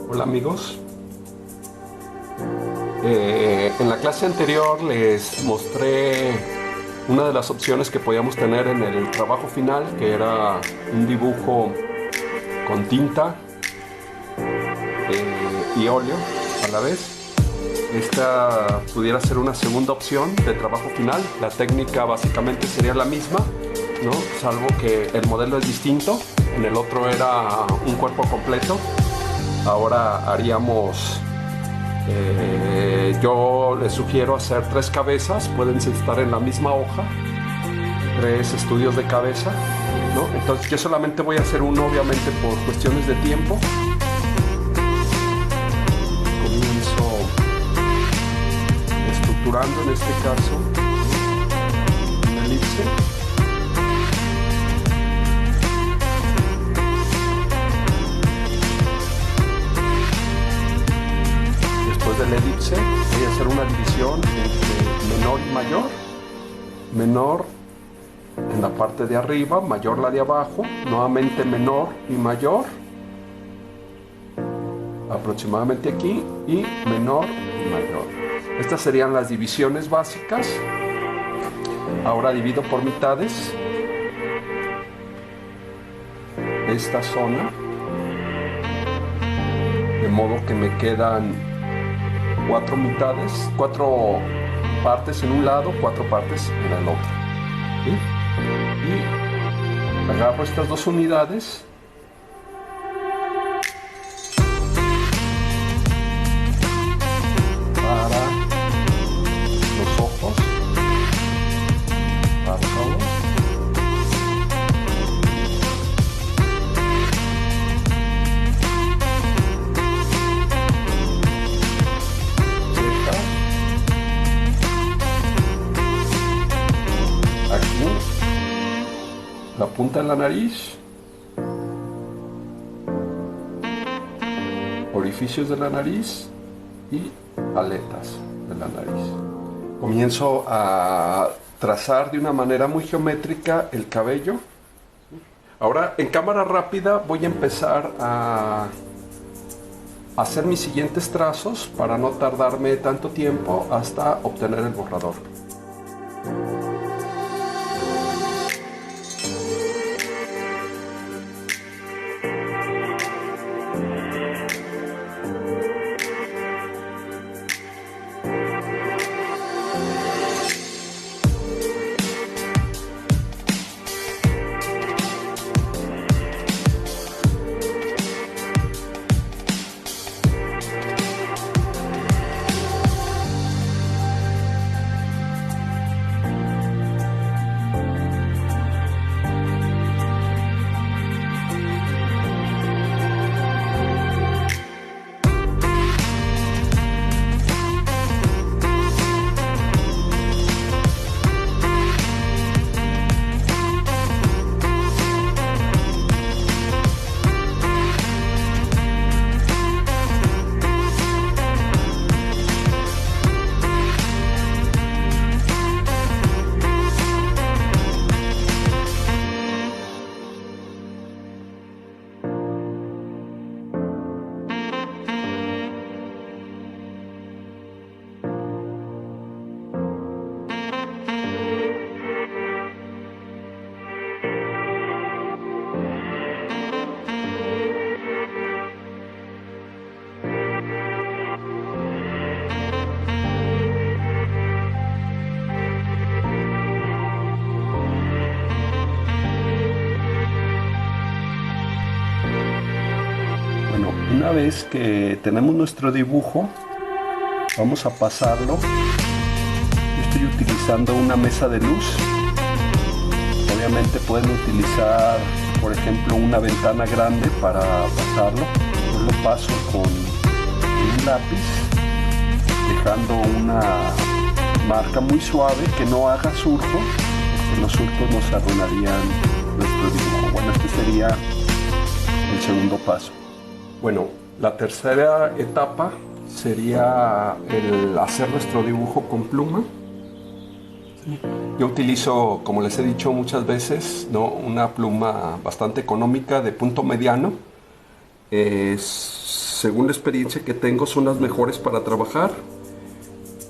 Hola amigos, en la clase anterior les mostré una de las opciones que podíamos tener en el trabajo final, que era un dibujo con tinta y óleo a la vez. Esta pudiera ser una segunda opción de trabajo final. La técnica básicamente sería la misma, ¿no? Salvo que el modelo es distinto. En el otro era un cuerpo completo. Ahora haríamos, yo les sugiero hacer 3 cabezas, pueden estar en la misma hoja, 3 estudios de cabeza, ¿no? Entonces yo solamente voy a hacer uno, obviamente por cuestiones de tiempo. Comienzo estructurando en este caso una elipse. Después de la elipse voy a hacer una división entre menor y mayor. Menor en la parte de arriba, mayor la de abajo, nuevamente menor y mayor, aproximadamente aquí, y menor y mayor. Estas serían las divisiones básicas. Ahora divido por mitades esta zona, de modo que me quedan 4 mitades, 4 partes en un lado, 4 partes en el otro. ¿Sí? Y agarro estas 2 unidades para los ojos, párpados, cejas, aquí la punta de la nariz, orificios de la nariz y aletas de la nariz. Comienzo a trazar de una manera muy geométrica el cabello. Ahora en cámara rápida voy a empezar a hacer mis siguientes trazos para no tardarme tanto tiempo hasta obtener el borrador. Bueno, una vez que tenemos nuestro dibujo, vamos a pasarlo. Yo estoy utilizando una mesa de luz. Obviamente pueden utilizar, por ejemplo, una ventana grande para pasarlo. Yo lo paso con un lápiz, dejando una marca muy suave que no haga surco, porque los surcos nos arruinarían nuestro dibujo. Bueno, este sería el segundo paso. Bueno, la tercera etapa sería el hacer nuestro dibujo con pluma. ¿Sí? Yo utilizo, como les he dicho muchas veces, ¿no?, una pluma bastante económica de punto mediano. Según la experiencia que tengo, son las mejores para trabajar.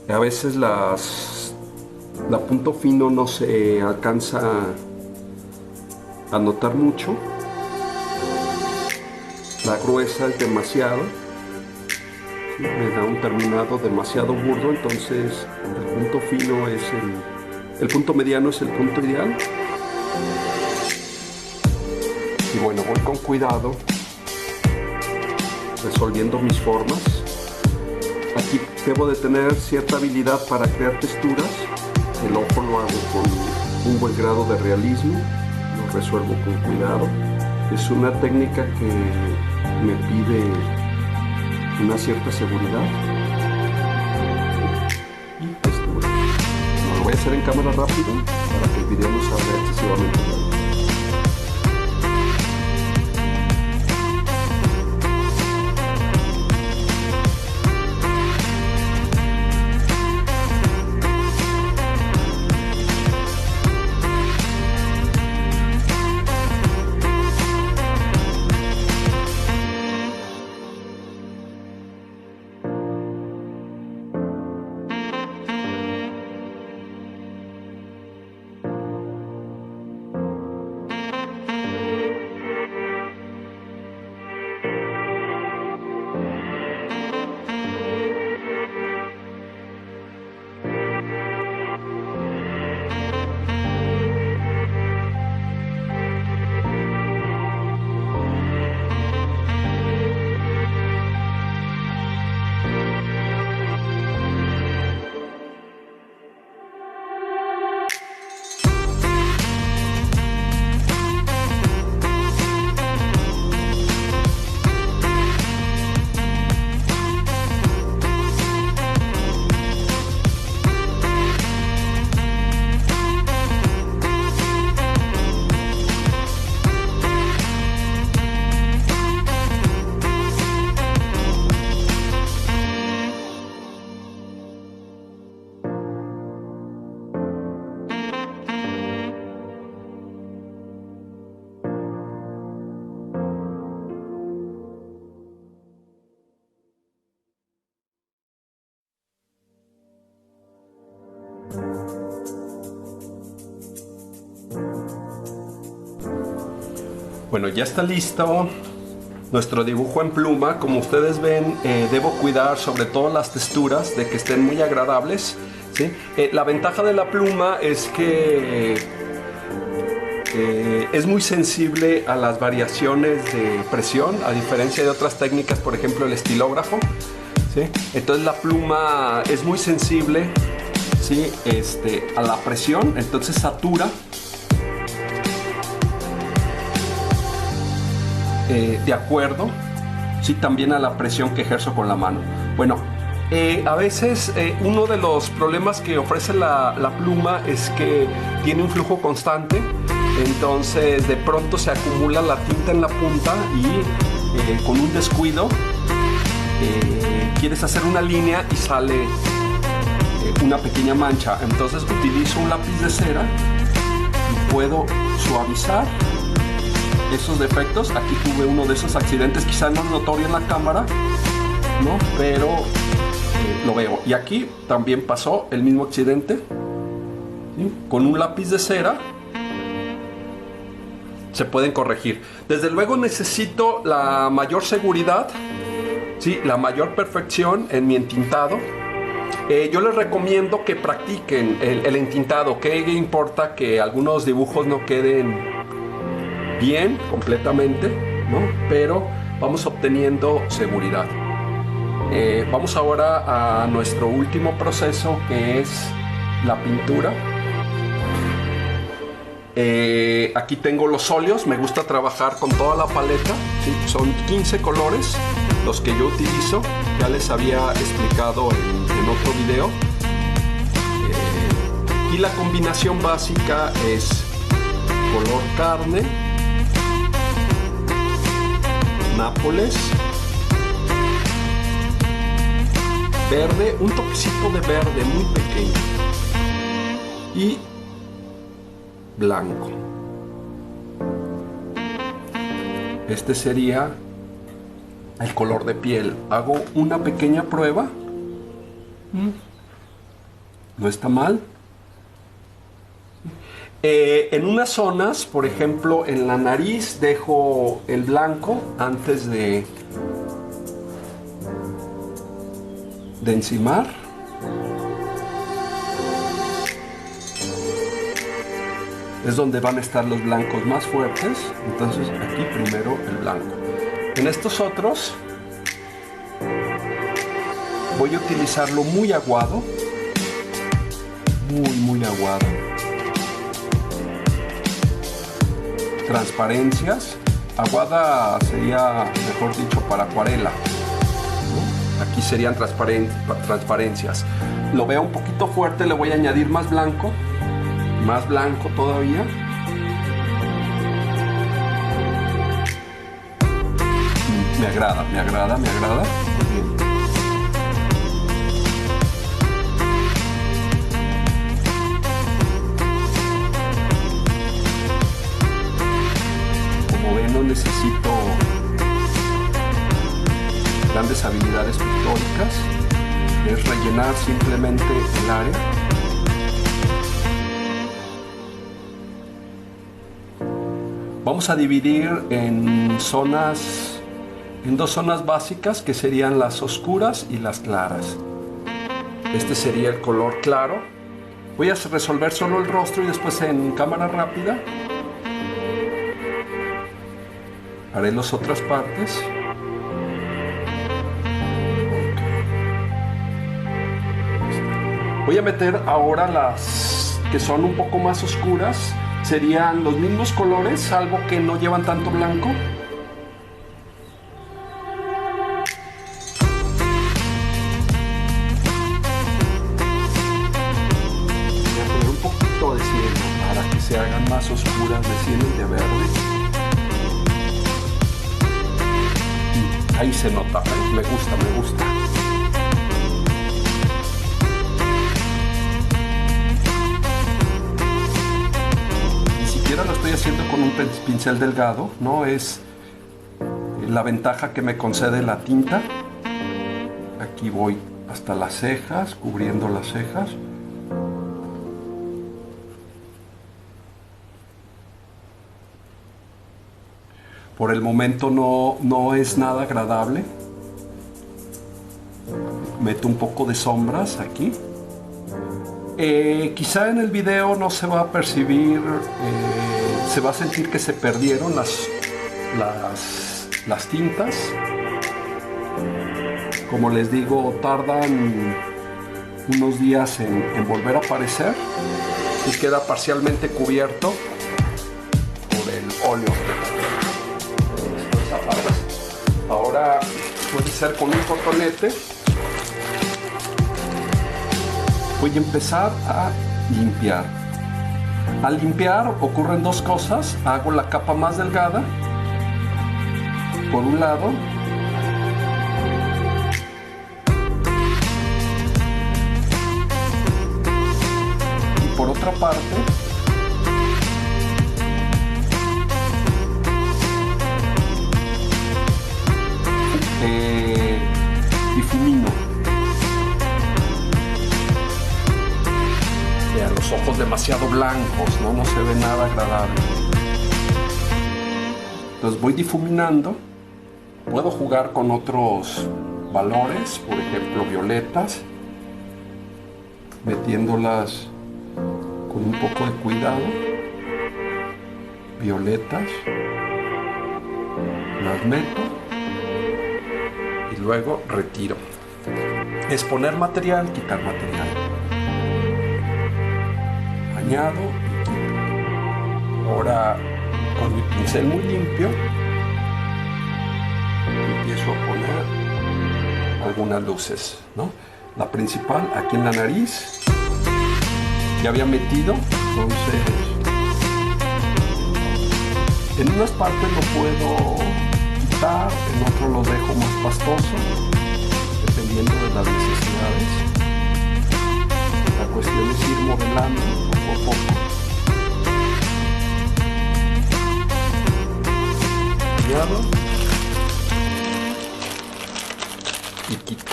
A veces la punto fino no se alcanza a notar mucho. La gruesa es demasiado. Me da un terminado demasiado burdo, entonces el punto fino es el punto mediano es el punto ideal. Y bueno, voy con cuidado resolviendo mis formas. Aquí debo de tener cierta habilidad para crear texturas. El ojo lo hago con un buen grado de realismo, lo resuelvo con cuidado. Es una técnica que me pide una cierta seguridad y textura. Lo voy a hacer en cámara rápida para que el video no salga excesivamente largo. Bueno, ya está listo nuestro dibujo en pluma. Como ustedes ven, debo cuidar sobre todo las texturas de que estén muy agradables, ¿sí? La ventaja de la pluma es que es muy sensible a las variaciones de presión, a diferencia de otras técnicas, por ejemplo el estilógrafo, ¿sí? Entonces la pluma es muy sensible, ¿sí?, a la presión, entonces satura. De acuerdo, sí, también a la presión que ejerzo con la mano. Bueno, a veces uno de los problemas que ofrece la pluma es que tiene un flujo constante, entonces de pronto se acumula la tinta en la punta y con un descuido quieres hacer una línea y sale una pequeña mancha. Entonces utilizo un lápiz de cera y puedo suavizar esos defectos. Aquí tuve uno de esos accidentes, quizá no es notorio en la cámara, ¿no?, pero lo veo. Y aquí también pasó el mismo accidente, ¿sí? Con un lápiz de cera se pueden corregir. Desde luego necesito la mayor seguridad, ¿sí?, la mayor perfección en mi entintado. Yo les recomiendo que practiquen el entintado. ¿Qué importa que algunos dibujos no queden bien completamente, ¿no?, pero vamos obteniendo seguridad. Vamos ahora a nuestro último proceso, que es la pintura. Aquí tengo los óleos. Me gusta trabajar con toda la paleta, ¿sí? Son 15 colores los que yo utilizo. Ya les había explicado en otro video. Y la combinación básica es color carne, nápoles, verde, un toquecito de verde muy pequeño, y blanco. Este sería el color de piel. Hago una pequeña prueba. No está mal. En unas zonas, por ejemplo, en la nariz dejo el blanco antes de encimar. Es donde van a estar los blancos más fuertes. Entonces aquí primero el blanco. En estos otros voy a utilizarlo muy aguado. Muy aguado. Transparencias. Aguada sería, mejor dicho, para acuarela, ¿no? Aquí serían transparencias. Lo veo un poquito fuerte, le voy a añadir más blanco todavía. Me agrada. Muy bien. Como ven, no necesito grandes habilidades pictóricas. Es rellenar simplemente el área. Vamos a dividir en dos zonas básicas, que serían las oscuras y las claras. Este sería el color claro. Voy a resolver solo el rostro y después en cámara rápida haré las otras partes. Voy a meter ahora las que son un poco más oscuras. Serían los mismos colores, salvo que no llevan tanto blanco. Voy a poner un poquito de cielo para que se hagan más oscuras de cielo y de verde. Ahí se nota, me gusta. Lo estoy haciendo con un pincel delgado, no es la ventaja que me concede la tinta. Aquí voy hasta las cejas, cubriendo las cejas. Por el momento no es nada agradable. Meto un poco de sombras aquí. Quizá en el video no se va a percibir, se va a sentir que se perdieron las tintas. Como les digo, tardan unos días en volver a aparecer y queda parcialmente cubierto por el óleo. Ahora puede ser con un cotonete. Voy a empezar a limpiar. Al limpiar ocurren dos cosas. Hago la capa más delgada por un lado y por otra parte difumino. Los ojos demasiado blancos, no se ve nada agradable. Entonces voy difuminando. Puedo jugar con otros valores, por ejemplo violetas, metiéndolas con un poco de cuidado. Violetas, las meto y luego retiro. Es poner material, quitar material. Añado y quito. Ahora con mi pincel muy limpio empiezo a poner algunas luces, ¿no? La principal aquí en la nariz ya había metido, entonces en unas partes lo puedo quitar, en otros lo dejo más pastoso dependiendo de las necesidades. La cuestión es ir modelando poco a poco. bañado y quito.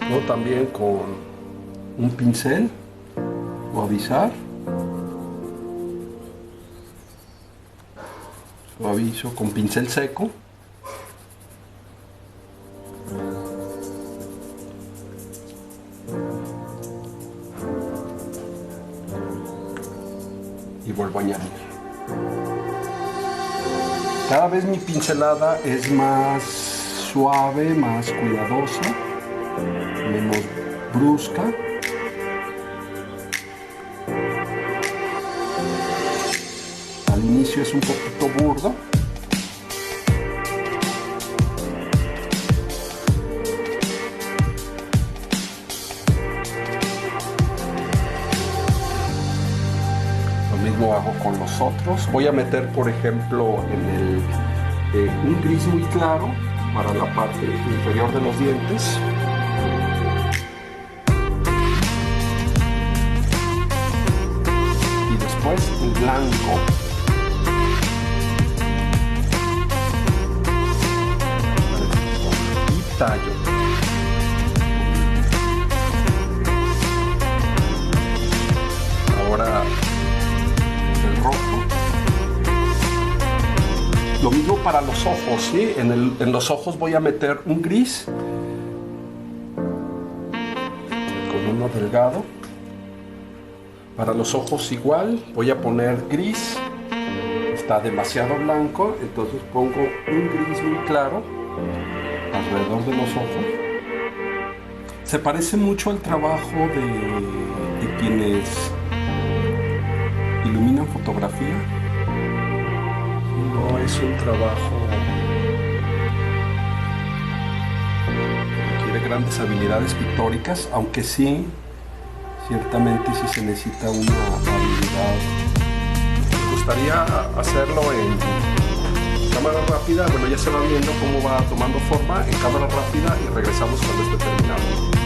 Luego también con un pincel suavizar, suavizo con pincel seco. Y vuelvo a añadir. Cada vez mi pincelada es más suave, más cuidadosa, menos brusca. Al inicio es un poquito burdo. Hago con los otros. Voy a meter, por ejemplo, en un gris muy claro para la parte inferior de los dientes. Y después el blanco. Y tallo. Ahora rojo. Lo mismo para los ojos, ¿sí? En los ojos voy a meter un gris con uno delgado. Para los ojos igual, voy a poner gris. Está demasiado blanco, entonces pongo un gris muy claro alrededor de los ojos. Se parece mucho al trabajo de quienes iluminan fotografía. No es un trabajo que requiere grandes habilidades pictóricas, aunque sí, ciertamente sí se necesita una habilidad. Me gustaría hacerlo en cámara rápida. Bueno, ya se va viendo cómo va tomando forma en cámara rápida y regresamos cuando esté terminado.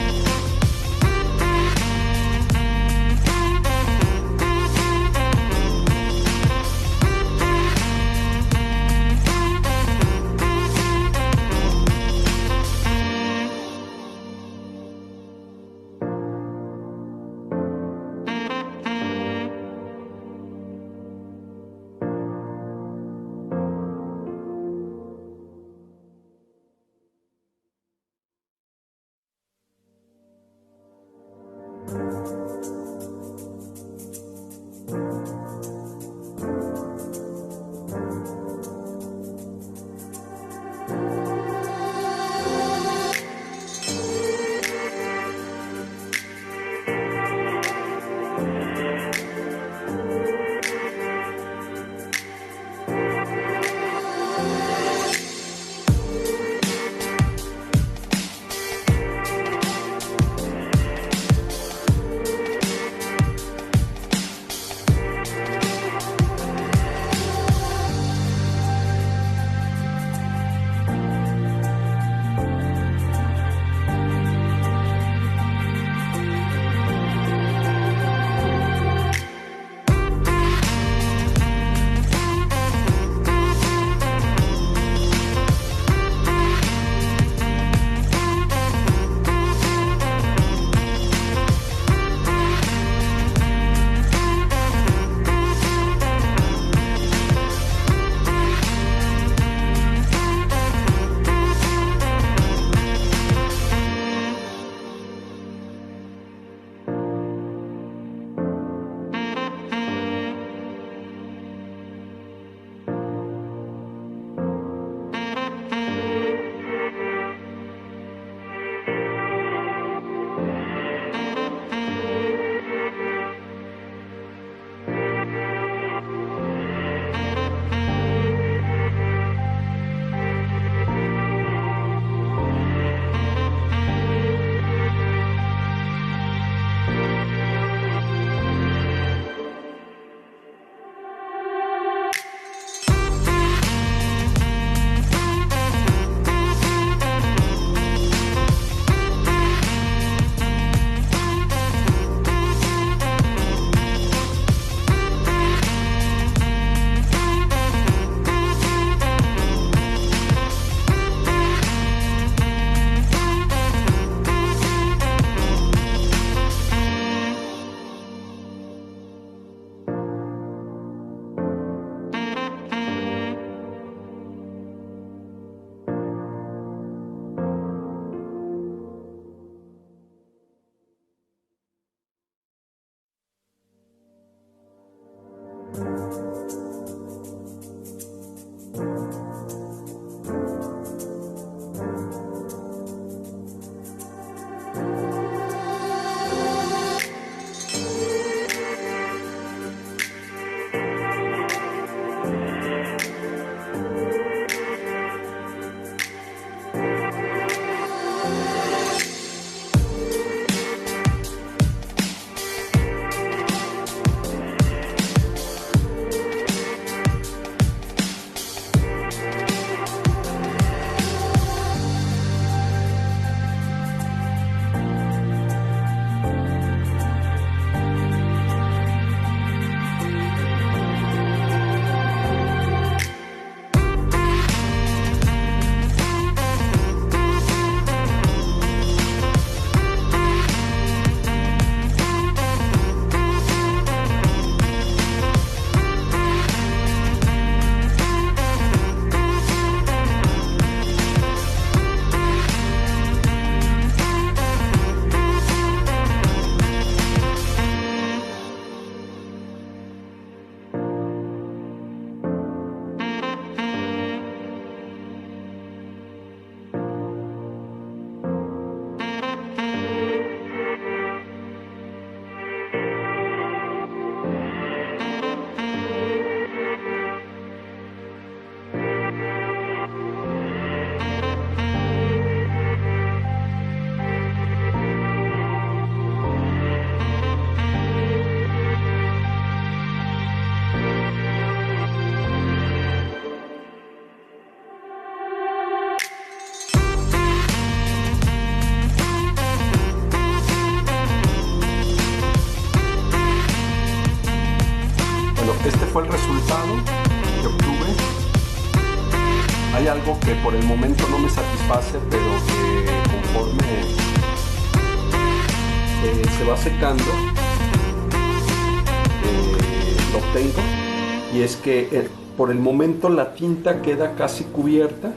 Este fue el resultado que obtuve. Hay algo que por el momento no me satisface, pero que conforme se va secando lo obtengo, y es que por el momento la tinta queda casi cubierta.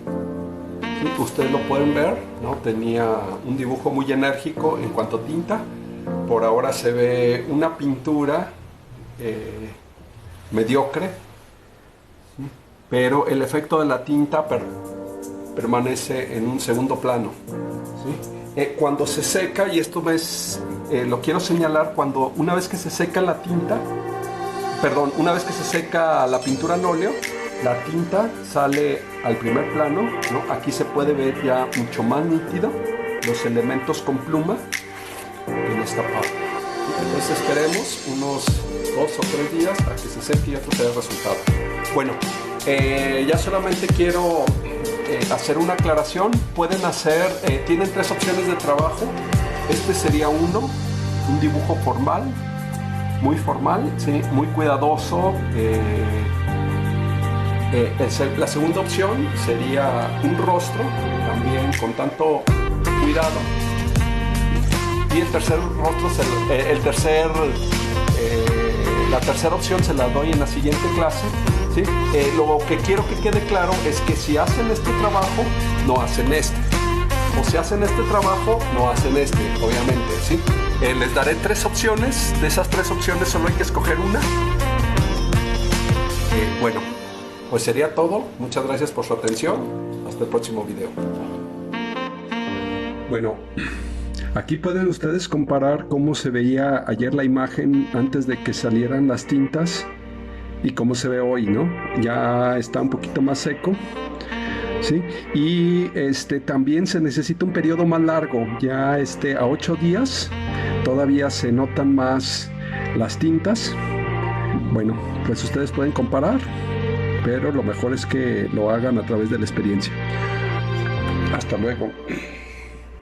¿Sí? Ustedes lo pueden ver, ¿no? Tenía un dibujo muy enérgico en cuanto a tinta. Por ahora se ve una pintura mediocre, pero el efecto de la tinta permanece en un segundo plano. ¿Sí? Cuando se seca, y esto lo quiero señalar, una vez que se seca la tinta, una vez que se seca la pintura al óleo, la tinta sale al primer plano, ¿no? Aquí se puede ver ya mucho más nítido los elementos con pluma en esta parte. Entonces esperemos unos 2 o 3 días a que se seque y esto sea el resultado. Bueno, ya solamente quiero hacer una aclaración. Tienen 3 opciones de trabajo. Este sería un dibujo formal, muy formal, ¿sí? Muy cuidadoso. La segunda opción sería un rostro, también con tanto cuidado. Y el tercer rostro, la tercera opción se la doy en la siguiente clase. ¿Sí? Lo que quiero que quede claro es que si hacen este trabajo, no hacen este. O si hacen este trabajo, no hacen este, obviamente. ¿Sí? Les daré 3 opciones. De esas 3 opciones solo hay que escoger una. Bueno, pues sería todo. Muchas gracias por su atención. Hasta el próximo video. Bueno, aquí pueden ustedes comparar cómo se veía ayer la imagen antes de que salieran las tintas y cómo se ve hoy, ¿no? Ya está un poquito más seco, ¿sí? Y también se necesita un periodo más largo, ya a 8 días todavía se notan más las tintas. Bueno, pues ustedes pueden comparar, pero lo mejor es que lo hagan a través de la experiencia. Hasta luego.